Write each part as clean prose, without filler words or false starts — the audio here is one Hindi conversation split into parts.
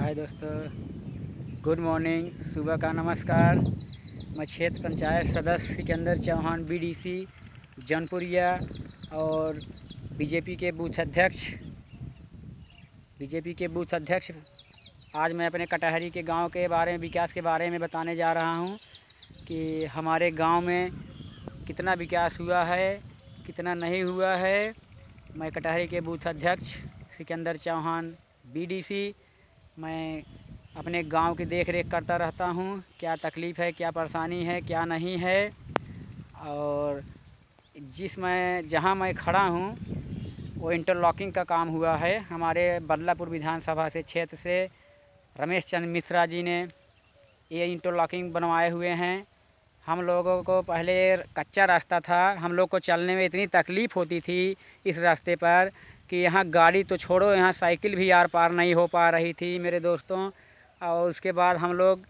हाय दोस्तों, गुड मॉर्निंग, सुबह का नमस्कार। मैं क्षेत्र पंचायत सदस्य सिकंदर चौहान बीडीसी जौनपुरिया और बीजेपी के बूथ अध्यक्ष आज मैं अपने कटहरी के गांव के बारे में, विकास के बारे में बताने जा रहा हूं कि हमारे गांव में कितना विकास हुआ है, कितना नहीं हुआ है। मैं कटहरी के बूथ अध्यक्ष सिकंदर चौहान बीडीसी, मैं अपने गांव की देख रेख करता रहता हूं। क्या तकलीफ़ है, क्या परेशानी है, क्या नहीं है। और जहां मैं खड़ा हूं वो इंटरलॉकिंग का काम हुआ है। हमारे बदलापुर विधानसभा से क्षेत्र से रमेश चंद्र मिश्रा जी ने ये इंटरलॉकिंग बनवाए हुए हैं। हम लोगों को पहले कच्चा रास्ता था, हम लोग को चलने में इतनी तकलीफ़ होती थी इस रास्ते पर कि यहाँ गाड़ी तो छोड़ो, यहाँ साइकिल भी आर पार नहीं हो पा रही थी मेरे दोस्तों। और उसके बाद हम लोग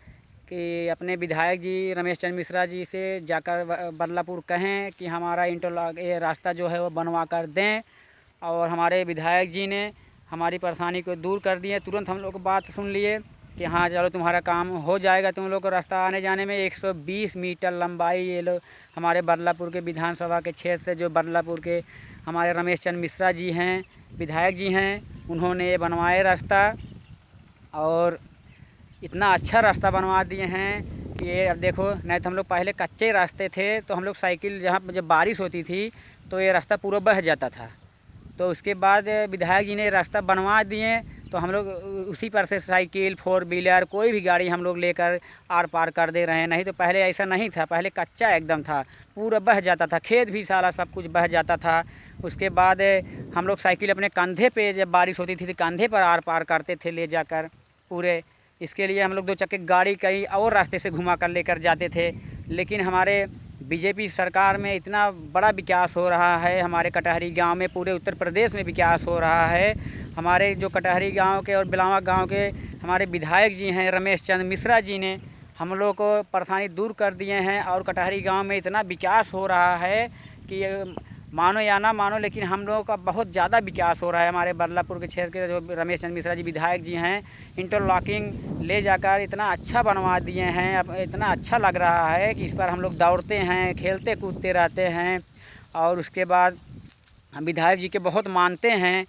कि अपने विधायक जी रमेश चंद्र मिश्रा जी से जाकर बदलापुर कहें कि हमारा इंटरलॉक ये रास्ता जो है वो बनवा कर दें। और हमारे विधायक जी ने हमारी परेशानी को दूर कर दिए। तुरंत हम लोग बात सुन लिए कि हाँ चलो तुम्हारा काम हो जाएगा। तुम लोग को रास्ता आने जाने में 120 मीटर लंबाई ये लोग हमारे बदलापुर के विधानसभा के क्षेत्र से जो बदलापुर के हमारे रमेश चंद्र मिश्रा जी हैं, विधायक जी हैं, उन्होंने ये बनवाए रास्ता। और इतना अच्छा रास्ता बनवा दिए हैं कि ये अब देखो, नहीं तो हम लोग पहले कच्चे रास्ते थे तो हम लोग साइकिल जहाँ जब बारिश होती थी तो ये रास्ता पूरा बह जाता था। तो उसके बाद विधायक जी ने रास्ता बनवा दिए तो हम लोग उसी पर से साइकिल, फोर व्हीलर, कोई भी गाड़ी हम लोग लेकर आर पार कर दे रहे हैं। नहीं तो पहले ऐसा नहीं था, पहले कच्चा एकदम था, पूरा बह जाता था, खेत भी सारा सब कुछ बह जाता था। उसके बाद हम लोग साइकिल अपने कंधे पे जब बारिश होती थी तो कंधे पर आर पार करते थे ले जाकर पूरे। इसके लिए हम लोग 2 चक्के गाड़ी कहीं और रास्ते से घुमा कर लेकर जाते थे। लेकिन हमारे बीजेपी सरकार में इतना बड़ा विकास हो रहा है, हमारे कटहरी गांव में, पूरे उत्तर प्रदेश में विकास हो रहा है। हमारे जो कटहरी गांव के और बिलावा गांव के हमारे विधायक जी हैं रमेश चंद्र मिश्रा जी ने हम लोग को परेशानी दूर कर दिए हैं। और कटहरी गांव में इतना विकास हो रहा है कि मानो या ना मानो, लेकिन हम लोगों का बहुत ज़्यादा विकास हो रहा है। हमारे बदलापुर के क्षेत्र के जो रमेश चंद्र मिश्रा जी विधायक जी हैं, इंटरलॉकिंग ले जाकर इतना अच्छा बनवा दिए हैं। अब इतना अच्छा लग रहा है कि इस पर हम लोग दौड़ते हैं, खेलते कूदते रहते हैं। और उसके बाद हम विधायक जी के बहुत मानते हैं,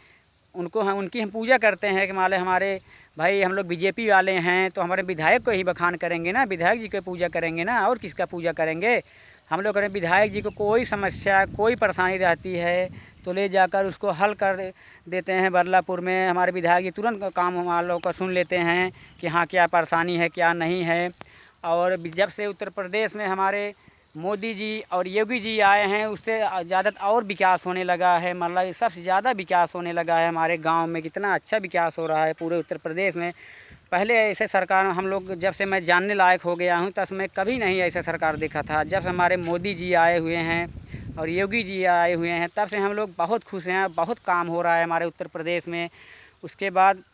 उनकी हम पूजा करते हैं कि माले हमारे भाई हम लोग बीजेपी वाले हैं तो हमारे विधायक को ही बखान करेंगे ना, विधायक जी को पूजा करेंगे ना, और किसका पूजा करेंगे। हम लोग अपने विधायक जी को कोई समस्या, कोई परेशानी रहती है तो ले जाकर उसको हल कर देते हैं। बदलापुर में हमारे विधायक जी तुरंत काम हम लोग का सुन लेते हैं कि हाँ क्या परेशानी है, क्या नहीं है। और जब से उत्तर प्रदेश में हमारे मोदी जी और योगी जी आए हैं उससे ज़्यादा और विकास होने लगा है। मतलब सबसे ज़्यादा विकास होने लगा है हमारे गांव में। कितना अच्छा विकास हो रहा है पूरे उत्तर प्रदेश में। पहले ऐसे सरकार हम लोग, जब से मैं जानने लायक हो गया हूं तब से मैं कभी नहीं ऐसा सरकार देखा था। जब से हमारे मोदी जी आए हुए हैं और योगी जी आए हुए हैं तब से हम लोग बहुत खुश हैं, बहुत काम हो रहा है हमारे उत्तर प्रदेश में। उसके बाद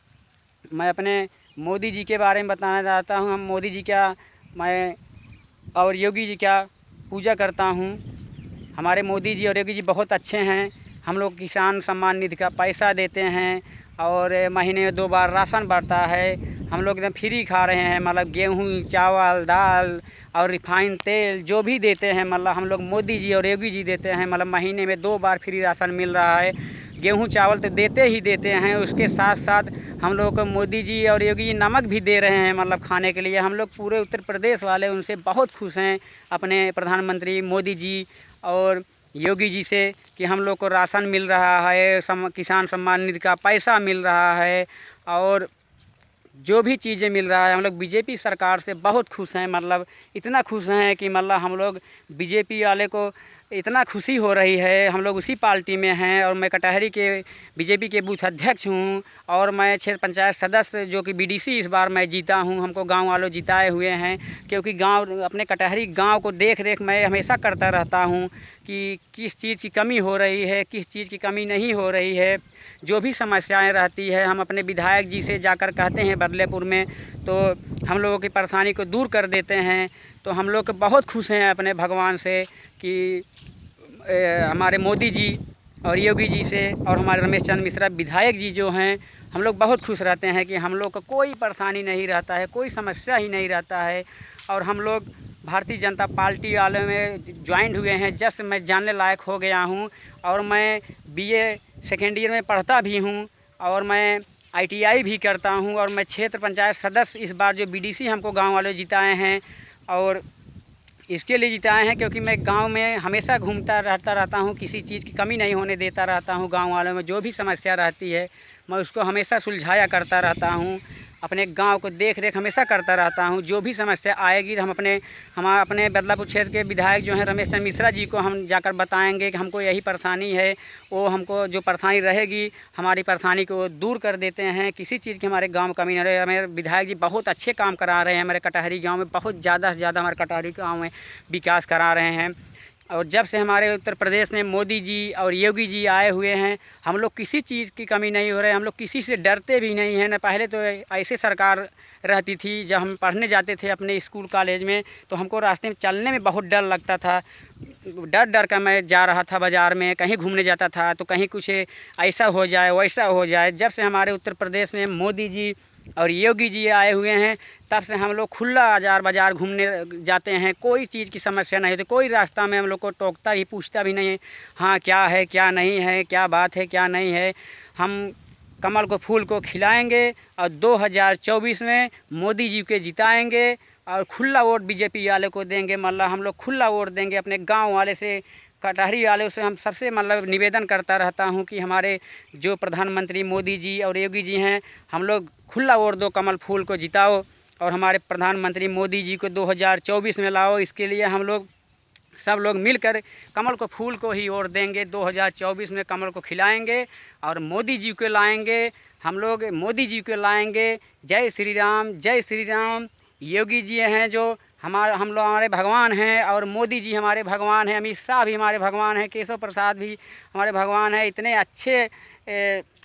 मैं अपने मोदी जी के बारे में बताना चाहता हूँ। हम मोदी जी का मैं और योगी जी का पूजा करता हूँ। हमारे मोदी जी और योगी जी बहुत अच्छे हैं। हम लोग किसान सम्मान निधि का पैसा देते हैं और महीने में 2 बार राशन बढ़ता है। हम लोग एकदम फ्री खा रहे हैं, मतलब गेहूँ, चावल, दाल और रिफाइंड तेल जो भी देते हैं, मतलब हम लोग मोदी जी और योगी जी देते हैं। मतलब महीने में 2 बार फ्री राशन मिल रहा है। गेहूँ चावल तो देते ही देते हैं, उसके साथ साथ हम लोग को मोदी जी और योगी जी नमक भी दे रहे हैं, मतलब खाने के लिए। हम लोग पूरे उत्तर प्रदेश वाले उनसे बहुत खुश हैं, अपने प्रधानमंत्री मोदी जी और योगी जी से, कि हम लोग को राशन मिल रहा है, किसान सम्मान निधि का पैसा मिल रहा है और जो भी चीज़ें मिल रहा है। हम लोग बीजेपी सरकार से बहुत खुश हैं। मतलब इतना खुश हैं कि मतलब हम लोग बीजेपी वाले को इतना खुशी हो रही है। हम लोग उसी पार्टी में हैं और मैं कटहरी के बीजेपी के बूथ अध्यक्ष हूं और मैं क्षेत्र पंचायत सदस्य जो कि बीडीसी इस बार मैं जीता हूं। हमको गांव वालों जिताए हुए हैं, क्योंकि गांव, अपने कटहरी गांव को देख रेख मैं हमेशा करता रहता हूं कि किस चीज़ की कमी हो रही है, किस चीज़ की कमी नहीं हो रही है। जो भी समस्याएं रहती है हम अपने विधायक जी से जाकर कहते हैं बदलेपुर में, तो हम लोगों की परेशानी को दूर कर देते हैं। तो हम लोग बहुत खुश हैं अपने भगवान से कि हमारे मोदी जी और योगी जी से और हमारे रमेश चंद्र मिश्रा विधायक जी जो हैं हम लोग बहुत खुश रहते हैं कि हम लोग को कोई परेशानी नहीं रहता है, कोई समस्या ही नहीं रहता है। और हम लोग भारतीय जनता पार्टी वाले में ज्वाइन हुए हैं जब से मैं जानने लायक हो गया हूँ। और मैं बीए सेकेंड ईयर में पढ़ता भी हूँ और मैं ITI भी करता हूँ। और मैं क्षेत्र पंचायत सदस्य इस बार जो BDC हमको गांव वाले जिताए हैं, और इसके लिए जिताए हैं क्योंकि मैं गांव में हमेशा घूमता रहता हूं, किसी चीज़ की कमी नहीं होने देता रहता हूं। गांव वालों में जो भी समस्या रहती है मैं उसको हमेशा सुलझाया करता रहता हूं। अपने गांव को देख रेख हमेशा करता रहता हूं। जो भी समस्या आएगी तो हम अपने बदलापुर क्षेत्र के विधायक जो हैं रमेश चंद्र मिश्रा जी को हम जाकर बताएंगे कि हमको यही परेशानी है। वो हमको जो परेशानी रहेगी हमारी परेशानी को दूर कर देते हैं। किसी चीज़ की हमारे गाँव में कमी नहीं रहे। हमारे विधायक जी बहुत अच्छे काम करा रहे हैं। हमारे कटहरी गाँव में बहुत ज़्यादा से ज़्यादा हमारे कटहरी गाँव में विकास करा रहे हैं। और जब से हमारे उत्तर प्रदेश में मोदी जी और योगी जी आए हुए हैं, हम लोग किसी चीज़ की कमी नहीं हो रही। हम लोग किसी से डरते भी नहीं हैं। न पहले तो ऐसे सरकार रहती थी, जब हम पढ़ने जाते थे अपने स्कूल कॉलेज में तो हमको रास्ते में चलने में बहुत डर लगता था। डर कर मैं जा रहा था बाज़ार में, कहीं घूमने जाता था तो कहीं कुछ ऐसा हो जाए वैसा हो जाए। जब से हमारे उत्तर प्रदेश में मोदी जी और योगी जी आए हुए हैं तब से हम लोग खुला बाज़ार घूमने जाते हैं। कोई चीज़ की समस्या नहीं होती। कोई रास्ता में हम लोग को टोकता ही पूछता भी नहीं है हाँ क्या है क्या नहीं है, क्या बात है क्या नहीं है। हम कमल को फूल को खिलाएंगे और 2024 में मोदी जी के जिताएंगे और खुला वोट बीजेपी वाले को देंगे। मतलब हम लोग खुला वोट देंगे। अपने गांव वाले से कटहरी वाले से हम सबसे मतलब निवेदन करता रहता हूं कि हमारे जो प्रधानमंत्री मोदी जी और योगी जी हैं, हम लोग खुला वोट दो, कमल फूल को जिताओ और हमारे प्रधानमंत्री मोदी जी को 2024 में लाओ। इसके लिए हम लोग सब लोग मिलकर कमल को फूल को ही वोट देंगे। 2024 में कमल को खिलाएंगे और मोदी जी को लाएंगे। हम लोग मोदी जी को लाएंगे। जय श्री राम, जय श्री राम। योगी जी हैं जो हम लोग हमारे भगवान हैं और मोदी जी हमारे भगवान हैं। अमित शाह भी हमारे भगवान हैं, केशव प्रसाद भी हमारे भगवान हैं। इतने अच्छे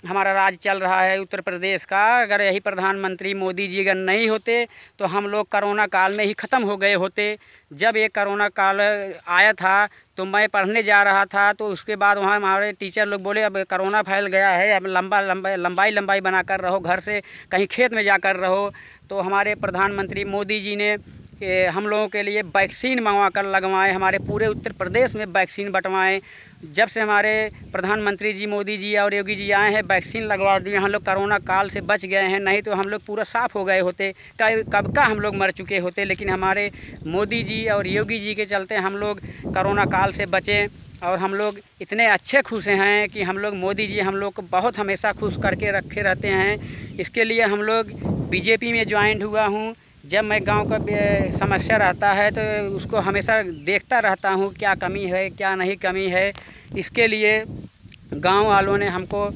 हमारा राज चल रहा है उत्तर प्रदेश का। अगर यही प्रधानमंत्री मोदी जी अगर नहीं होते तो हम लोग कोरोना काल में ही ख़त्म हो गए होते। जब ये कोरोना काल आया था तो मैं पढ़ने जा रहा था तो उसके बाद वहाँ हमारे टीचर लोग बोले अब कोरोना फैल गया है, अब लंबाई बनाकर रहो, घर से कहीं खेत में जाकर रहो। तो हमारे प्रधानमंत्री मोदी जी ने हम लोगों के लिए वैक्सीन मंगवा कर लगवाएँ। हमारे पूरे उत्तर प्रदेश में वैक्सीन बंटवाएँ। जब से हमारे प्रधानमंत्री जी मोदी जी और योगी जी आए हैं वैक्सीन लगवा दिए, हम लोग कोरोना काल से बच गए हैं। नहीं तो हम लोग पूरा साफ़ हो गए होते, कब का हम लोग मर चुके होते। लेकिन हमारे मोदी जी और योगी जी के चलते हम लोग कोरोना काल से बचे। और हम लोग इतने अच्छे खुश हैं कि हम लोग मोदी जी हम लोग को बहुत हमेशा खुश करके रखे रहते हैं। इसके लिए हम लोग बीजेपी में ज्वाइन हुआ हूँ। जब मैं गांव का समस्या रहता है तो उसको हमेशा देखता रहता हूँ क्या कमी है क्या नहीं कमी है। इसके लिए गांव वालों ने हमको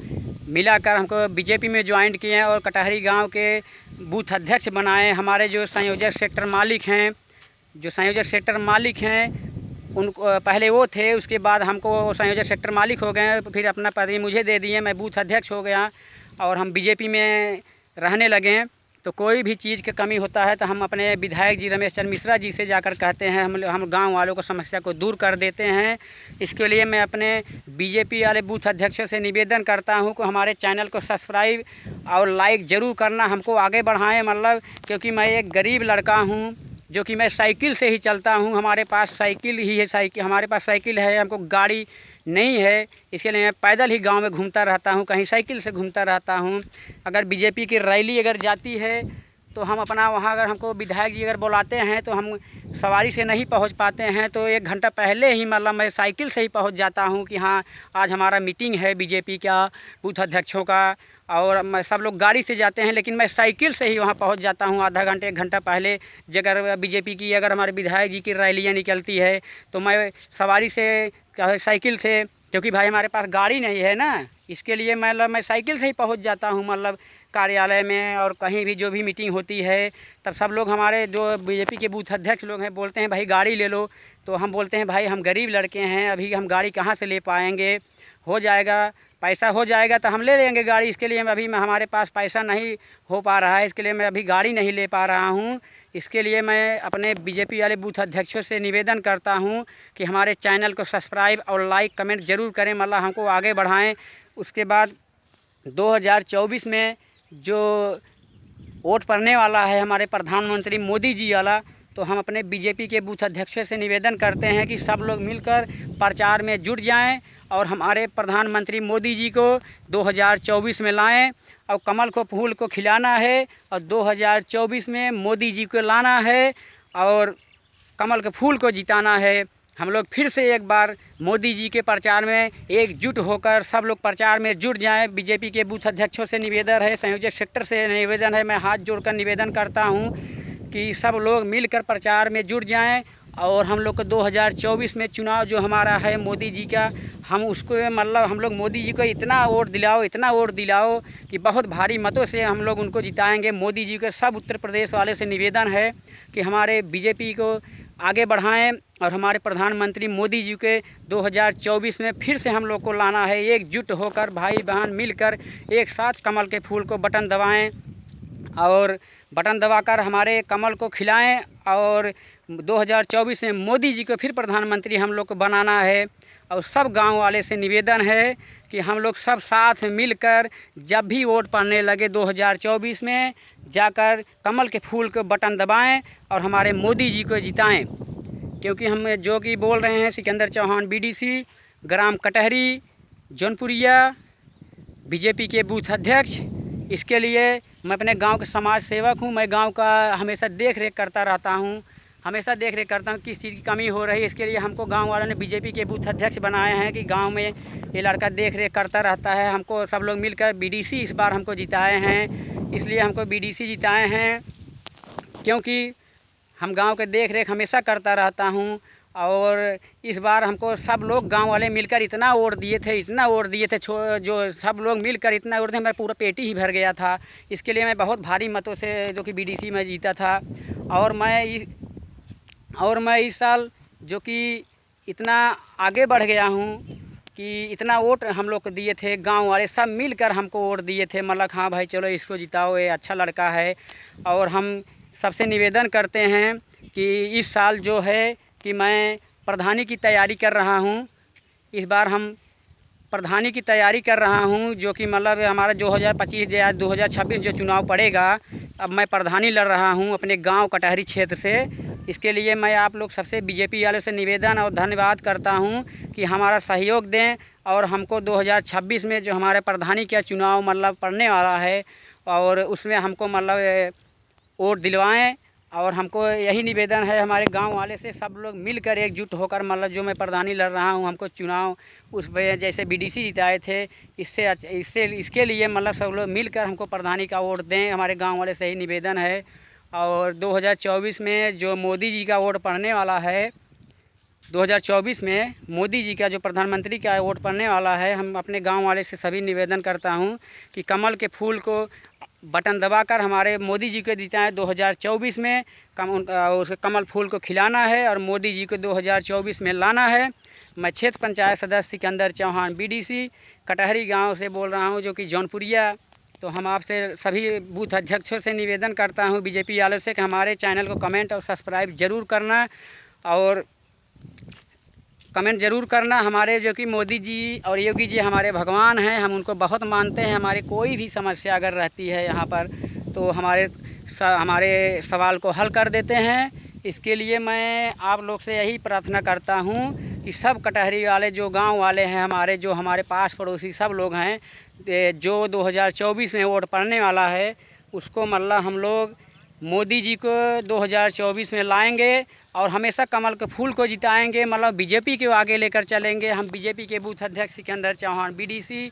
मिलाकर हमको बीजेपी में ज्वाइन किए हैं और कटहरी गांव के बूथ अध्यक्ष बनाए। हमारे जो संयोजक सेक्टर मालिक हैं उनको पहले वो थे, उसके बाद हमको संयोजक सेक्टर मालिक हो गए, फिर अपना पद मुझे दे दिए, मैं बूथ अध्यक्ष हो गया और हम बीजेपी में रहने लगे। तो कोई भी चीज़ की कमी होता है तो हम अपने विधायक जी रमेश चंद्र मिश्रा जी से जाकर कहते हैं, हम गांव वालों को समस्या को दूर कर देते हैं। इसके लिए मैं अपने बीजेपी वाले बूथ अध्यक्षों से निवेदन करता हूं कि हमारे चैनल को सब्सक्राइब और लाइक ज़रूर करना, हमको आगे बढ़ाएं। मतलब क्योंकि मैं एक गरीब लड़का हूं जो कि मैं साइकिल से ही चलता हूं। हमारे पास साइकिल ही है, हमारे पास साइकिल है, हमको गाड़ी नहीं है। इसके लिए मैं पैदल ही गांव में घूमता रहता हूं, कहीं साइकिल से घूमता रहता हूं। अगर बीजेपी की रैली अगर जाती है तो हम अपना वहां अगर हमको विधायक जी अगर बुलाते हैं तो हम सवारी से नहीं पहुंच पाते हैं तो 1 घंटा पहले ही मतलब मैं साइकिल से ही पहुंच जाता हूं कि हाँ आज हमारा मीटिंग है बीजेपी का बूथ अध्यक्षों का। और मैं सब लोग गाड़ी से जाते हैं लेकिन मैं साइकिल से ही वहाँ पहुँच जाता हूँ आधा घंटे 1 घंटा पहले। अगर बीजेपी की अगर हमारे विधायक जी की रैलियाँ निकलती है तो मैं सवारी से साइकिल से, क्योंकि भाई हमारे पास गाड़ी नहीं है ना, इसके लिए मतलब मैं साइकिल से ही पहुँच जाता हूँ। मतलब कार्यालय में और कहीं भी जो भी मीटिंग होती है तब सब लोग हमारे जो बीजेपी के बूथ अध्यक्ष लोग हैं बोलते हैं भाई गाड़ी ले लो। तो हम बोलते हैं भाई हम गरीब लड़के हैं, अभी हम गाड़ी कहाँ से ले पाएंगे, हो जाएगा पैसा हो जाएगा तो हम ले लेंगे गाड़ी। इसके लिए अभी हमारे पास पैसा नहीं हो पा रहा है, इसके लिए मैं अभी गाड़ी नहीं ले पा रहा हूँ। इसके लिए मैं अपने बीजेपी वाले बूथ अध्यक्षों से निवेदन करता हूँ कि हमारे चैनल को सब्सक्राइब और लाइक कमेंट ज़रूर करें, मतलब हमको आगे बढ़ाएं। उसके बाद 2024 में जो वोट पड़ने वाला है हमारे प्रधानमंत्री मोदी जी वाला, तो हम अपने बीजेपी के बूथ अध्यक्षों से निवेदन करते हैं कि सब लोग मिलकर प्रचार में जुट जाएं और हमारे प्रधानमंत्री मोदी जी को 2024 में लाएं और कमल को फूल को खिलाना है और 2024 में मोदी जी को लाना है और कमल के फूल को जिताना है। हम लोग फिर से एक बार मोदी जी के प्रचार में एकजुट होकर सब लोग प्रचार में जुट जाएं। बीजेपी के बूथ अध्यक्षों से निवेदन है, संयोजक सेक्टर से निवेदन है, मैं हाथ जोड़कर निवेदन करता हूं कि सब लोग मिलकर प्रचार में जुट जाएं और हम लोग को 2024 में चुनाव जो हमारा है मोदी जी का, हम उसको मतलब हम लोग मोदी जी को इतना वोट दिलाओ कि बहुत भारी मतों से हम लोग उनको जिताएंगे। मोदी जी के सब उत्तर प्रदेश वाले से निवेदन है कि हमारे बीजेपी को आगे बढ़ाएं और हमारे प्रधानमंत्री मोदी जी के 2024 में फिर से हम लोग को लाना है। एकजुट होकर भाई बहन मिलकर एक साथ कमल के फूल को बटन दबाएं और बटन दबाकर हमारे कमल को खिलाएं और 2024 में मोदी जी को फिर प्रधानमंत्री हम लोग को बनाना है। और सब गांव वाले से निवेदन है कि हम लोग सब साथ मिलकर जब भी वोट पड़ने लगे 2024 में जाकर कमल के फूल को बटन दबाएं और हमारे मोदी जी को जिताएं। क्योंकि हम जो कि बोल रहे हैं सिकंदर चौहान बीडीसी, ग्राम कटहरी, जौनपुरिया, बीजेपी के बूथ अध्यक्ष। इसके लिए मैं अपने गांव के समाज सेवक हूं। मैं गांव का हमेशा देख रेख करता रहता हूं, किस चीज़ की कमी हो रही है। इसके लिए हमको गांव वालों ने बीजेपी के बूथ अध्यक्ष बनाए हैं कि गांव में ये लड़का देख रेख करता रहता है। हमको सब लोग मिलकर बीडीसी इस बार हमको जिताए हैं, इसलिए हमको बीडीसी जिताए हैं क्योंकि हम गांव के देख रेख हमेशा करता रहता हूं। और इस बार हमको सब लोग गांव वाले मिलकर इतना वोट दिए थे जो सब लोग मिलकर इतना वोट दिए, मेरा पूरा पेटी ही भर गया था। इसके लिए मैं बहुत भारी मतों से जो कि बीडीसी में जीता था। और मैं इस साल जो कि इतना आगे बढ़ गया हूँ कि इतना वोट हम लोग को दिए थे, गांव वाले सब मिलकर हमको वोट दिए थे, मतलब हाँ भाई चलो इसको जिताओ, ये अच्छा लड़का है। और हम सबसे निवेदन करते हैं कि इस साल जो है कि मैं प्रधानी की तैयारी कर रहा हूँ। इस बार हम प्रधानी की तैयारी कर रहा हूँ जो कि मतलब हमारा 2025 या 2026 जो चुनाव पड़ेगा, अब मैं प्रधानी लड़ रहा हूँ अपने गांव कटहरी क्षेत्र से। इसके लिए मैं आप लोग सबसे बीजेपी वाले से निवेदन और धन्यवाद करता हूँ कि हमारा सहयोग दें और हमको 2026 में जो हमारे प्रधानी का चुनाव मतलब पड़ने वाला है और उसमें हमको मतलब वोट दिलवाएं। और हमको यही निवेदन है हमारे गांव वाले से, सब लोग मिलकर एकजुट होकर मतलब जो मैं प्रधानी लड़ रहा हूं, हमको चुनाव उस जैसे बीडीसी जिताए थे इसके लिए मतलब सब लोग मिलकर हमको प्रधानी का वोट दें। हमारे गांव वाले से ही निवेदन है। और 2024 में जो मोदी जी का वोट पड़ने वाला है, 2024 में मोदी जी का जो प्रधानमंत्री का वोट पड़ने वाला है, हम अपने गांव वाले से सभी निवेदन करता हूं कि कमल के फूल को बटन दबाकर हमारे मोदी जी को जिताएं 2024 में। उसके कमल फूल को खिलाना है और मोदी जी को 2024 में लाना है। मैं क्षेत्र पंचायत सदस्य सिकंदर चौहान बीडीसी कटहरी गांव से बोल रहा हूं जो कि जौनपुरिया। तो हम आपसे सभी बूथ अध्यक्षों से निवेदन करता हूं बीजेपी वालों से कि हमारे चैनल को कमेंट और सब्सक्राइब ज़रूर करना और कमेंट ज़रूर करना। हमारे जो कि मोदी जी और योगी जी हमारे भगवान हैं, हम उनको बहुत मानते हैं। हमारी कोई भी समस्या अगर रहती है यहाँ पर तो हमारे सवाल को हल कर देते हैं। इसके लिए मैं आप लोग से यही प्रार्थना करता हूँ कि सब कटहरी वाले जो गांव वाले हैं हमारे पास पड़ोसी सब लोग हैं, जो 2024 में वोट पड़ने वाला है उसको मतलब हम लोग मोदी जी को 2024 में लाएंगे और हमेशा कमल के फूल को जिताएंगे, मतलब बीजेपी को आगे लेकर चलेंगे। हम बीजेपी के बूथ अध्यक्ष सिकंदर चौहान बीडीसी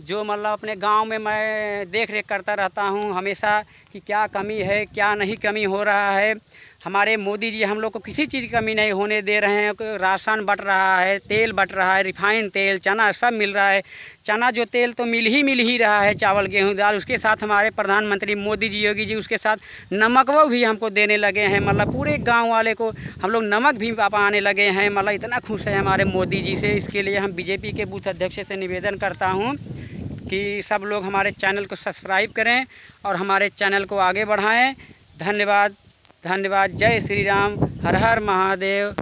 जो मतलब अपने गांव में मैं देख रेख करता रहता हूं हमेशा कि क्या कमी है क्या नहीं कमी हो रहा है। हमारे मोदी जी हम लोग को किसी चीज़ की कमी नहीं होने दे रहे हैं। राशन बट रहा है, तेल बट रहा है, रिफाइंड तेल, चना सब मिल रहा है। चना जो तेल तो मिल ही रहा है, चावल गेहूँ दाल, उसके साथ हमारे प्रधानमंत्री मोदी जी योगी जी उसके साथ नमक वो भी हमको देने लगे हैं। मतलब पूरे गाँव वाले को हम लोग नमक भी पाने लगे हैं। मतलब इतना खुश है हमारे मोदी जी से। इसके लिए हम बीजेपी के बूथ अध्यक्ष से निवेदन करता हूँ कि सब लोग हमारे चैनल को सब्सक्राइब करें और हमारे चैनल को आगे बढ़ाएं। धन्यवाद। जय श्री राम। हर हर महादेव।